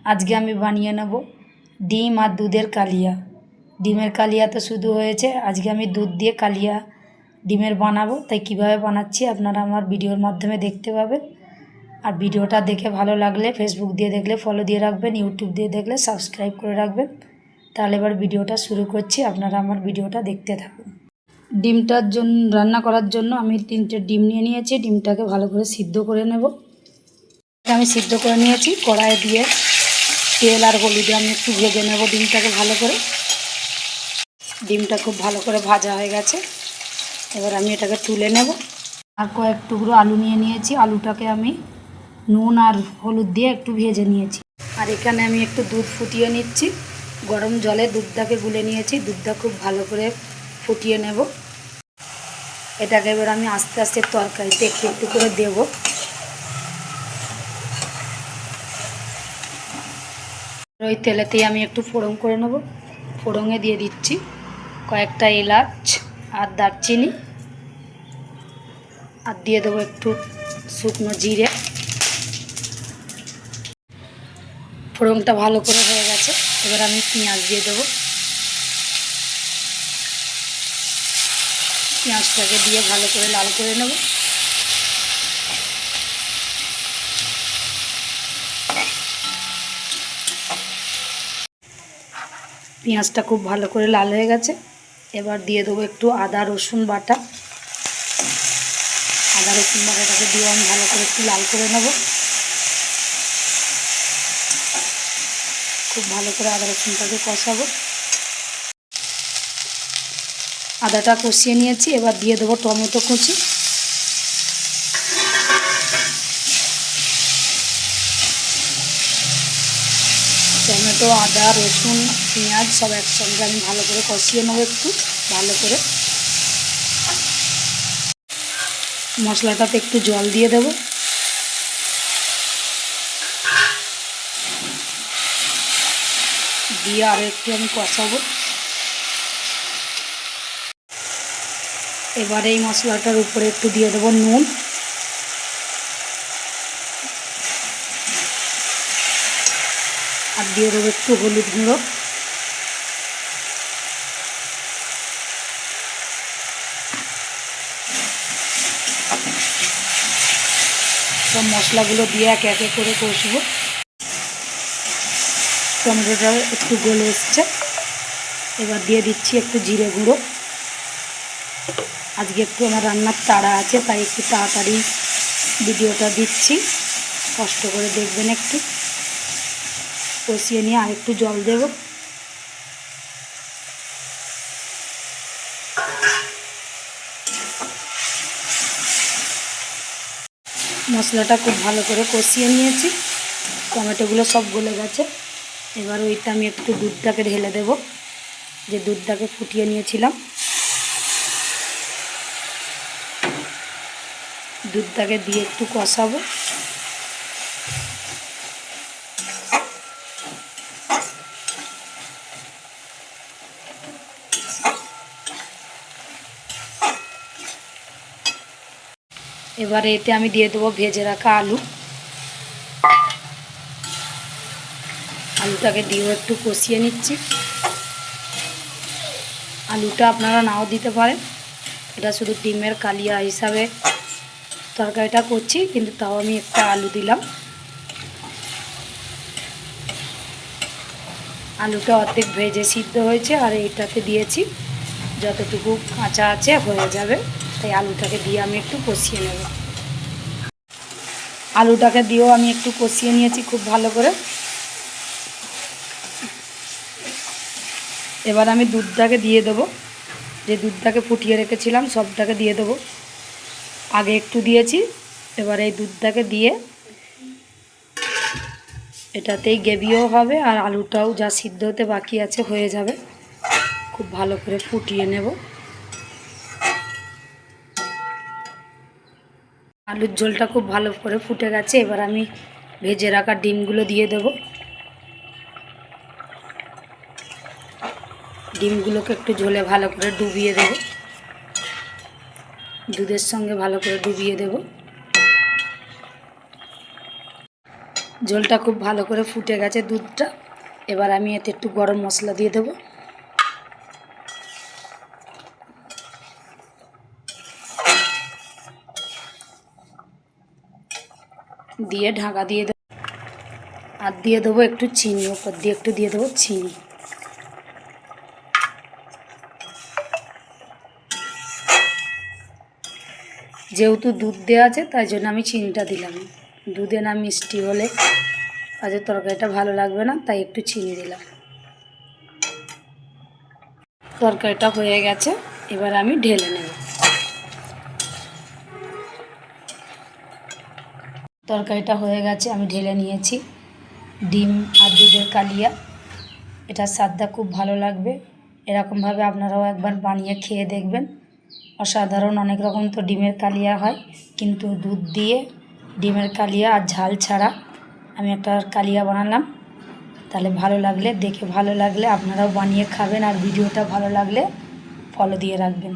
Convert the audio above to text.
আজকে আমি বানিয়ে নেব ডিম আর দুধের কালিয়া। ডিমের কালিয়া তো শুধু হয়েছে, আজকে আমি দুধ দিয়ে কালিয়া ডিমের বানাবো। তাই কিভাবে বানাচ্ছি আপনারা আমার ভিডিওর মাধ্যমে দেখতে পাবেন। আর ভিডিওটা দেখে ভালো লাগলে ফেসবুক দিয়ে দেখলে ফলো দিয়ে রাখবেন, ইউটিউব দিয়ে দেখলে সাবস্ক্রাইব করে রাখবেন। তাহলে এবার ভিডিওটা শুরু করছি, আপনারা আমার ভিডিওটা দেখতে থাকুন। ডিমটার জন্য রান্না করার জন্য আমি 3টে ডিম নিয়ে নিয়েছি। ডিমটাকে ভালো করে সিদ্ধ করে নেব। আমি সিদ্ধ করে নিয়েছি। কড়াই দিয়ে তেল আর হলুদে আমি একটু ভেজে নেব ডিমটাকে ভালো করে। ডিমটা খুব ভালো করে ভাজা হয়ে গেছে, এবার আমি এটাকে তুলে নেব। আর কয়েক টুকরো আলু নিয়ে নিয়েছি, আলুটাকে আমি নুন আর হলুদ দিয়ে একটু ভেজে নিয়েছি। আর এখানে আমি একটু দুধ ফুটিয়ে নিচ্ছি। গরম জলে দুধটাকে গুলে নিয়েছি, দুধটা খুব ভালো করে ফুটিয়ে নেব। এটাকে এবার আমি আস্তে আস্তে তরকারিতে একটু একটু করে দেব। ওই তেলেতেই আমি একটু ফোড়ন করে নেব। ফোড়নে দিয়ে দিচ্ছি কয়েকটা এলাচ আর দারচিনি, আর দিয়ে দেবো একটু শুকনো জিরে। ফোড়নটা ভালো করে হয়ে গেছে, এবার আমি পেঁয়াজ দিয়ে দেবো। পেঁয়াজটাকে দিয়ে ভালো করে লাল করে নেব। পেঁয়াজটা খুব ভালো করে লাল হয়ে গেছে, এবার দিয়ে দেবো একটু আদা রসুন বাটা। আদা রসুন বাটাটাকে দিয়ে আমি ভালো করে একটু লাল করে নেব। খুব ভালো করে আদা রসুনটাকে কষাবো। আদাটা কষিয়ে নিয়েছি, এবার দিয়ে দেবো টমেটো কুচি। টমেটো, আদা, রসুন, পেঁয়াজ সব একসঙ্গে আমি ভালো করে কষিয়ে নেবো একটু ভালো করে। মশলাটাতে একটু জল দিয়ে দেব। দিয়ে আরও একটু আমি কষাবো। এবার এই মশলাটার উপরে একটু দিয়ে দেবো নুন, আর দিয়ে দেবো একটু হলুদ গুঁড়ো। সব মশলাগুলো দিয়ে একে একে করে কষবো। টমেটোটা একটু গলে এসছে, এবার দিয়ে দিচ্ছি একটু জিরে গুঁড়ো। আজকে একটু আমার রান্নার তাড়া আছে, তাই একটু তাড়াতাড়ি ভিডিওটা দিচ্ছি, কষ্ট করে দেখবেন। একটু কষিয়ে নিয়ে আর একটু জল দেব। মশলাটা খুব ভালো করে কষিয়ে নিয়েছি, টমেটোগুলো সব গলে গেছে। এবার ওইটা আমি একটু দুধটাকে ঢেলে দেব, যে দুধটাকে ফুটিয়ে নিয়েছিলাম। দুধটাকে দিয়ে একটু কষাবো। এবারে এতে আমি দিয়ে দেবো ভেজে রাখা আলু। আলুটাকে দিয়েও একটু কষিয়ে নিচ্ছি। আলুটা আপনারা নাও দিতে পারেন, এটা শুধু ডিমের কালিয়া হিসাবে তরকারিটা করছি, কিন্তু তাও আমি একটা আলু দিলাম। আলুটা অর্ধেক ভেজে সিদ্ধ হয়েছে, আর এইটাতে দিয়েছি যতটুকু কাঁচা আছে হয়ে যাবে, তাই আলুটাকে দিয়ে আমি একটু কষিয়ে নেব। আলুটাকে দিয়েও আমি একটু কষিয়ে নিয়েছি খুব ভালো করে। এবার আমি দুধটাকে দিয়ে দেবো, যে দুধটাকে ফুটিয়ে রেখেছিলাম সবটাকে দিয়ে দেবো। আগে একটু দিয়েছি, এবার এই দুধটাকে দিয়ে এটাতেই গ্রেভিও হবে, আর আলুটাও যা সিদ্ধ হতে বাকি আছে হয়ে যাবে। খুব ভালো করে ফুটিয়ে নেব। আলুর ঝোলটা খুব ভালো করে ফুটে গেছে, এবার আমি ভেজে রাখা ডিমগুলো দিয়ে দেব। ডিমগুলোকে একটু ঝোলে ভালো করে ডুবিয়ে দেব, দুধের সঙ্গে ভালো করে ডুবিয়ে দেব। ঝোলটা খুব ভালো করে ফুটে গেছে দুধটা। এবার আমি এতে একটু গরম মশলা দিয়ে দেবো। দিয়ে ঢাকা দিয়ে দেবো। আর দিয়ে দেবো একটু চিনি, ওপর দিয়ে একটু দিয়ে দেবো চিনি। যেহেতু দুধ দেওয়া আছে তাই জন্য আমি চিনিটা দিলাম। দুধে না মিষ্টি হলে আজ তরকারিটা ভালো লাগবে না, তাই একটু চিনি দিলাম। তরকারিটা হয়ে গেছে, এবার আমি ঢেলে নেব। তরকারিটা হয়ে গেছে, আমি ঢেলে নিয়েছি। ডিম আর দুধের কালিয়া, এটার স্বাদটা খুব ভালো লাগবে। এরকমভাবে আপনারাও একবার বানিয়ে খেয়ে দেখবেন। অসাধারণ। অনেক রকম তো ডিমের কালিয়া হয়, কিন্তু দুধ দিয়ে ডিমের কালিয়া আর ঝাল ছাড়া আমি একটা কালিয়া বানালাম। তাহলে ভালো লাগলে, দেখে ভালো লাগলে আপনারাও বানিয়ে খাবেন, আর ভিডিওটা ভালো লাগলে ফলো দিয়ে রাখবেন।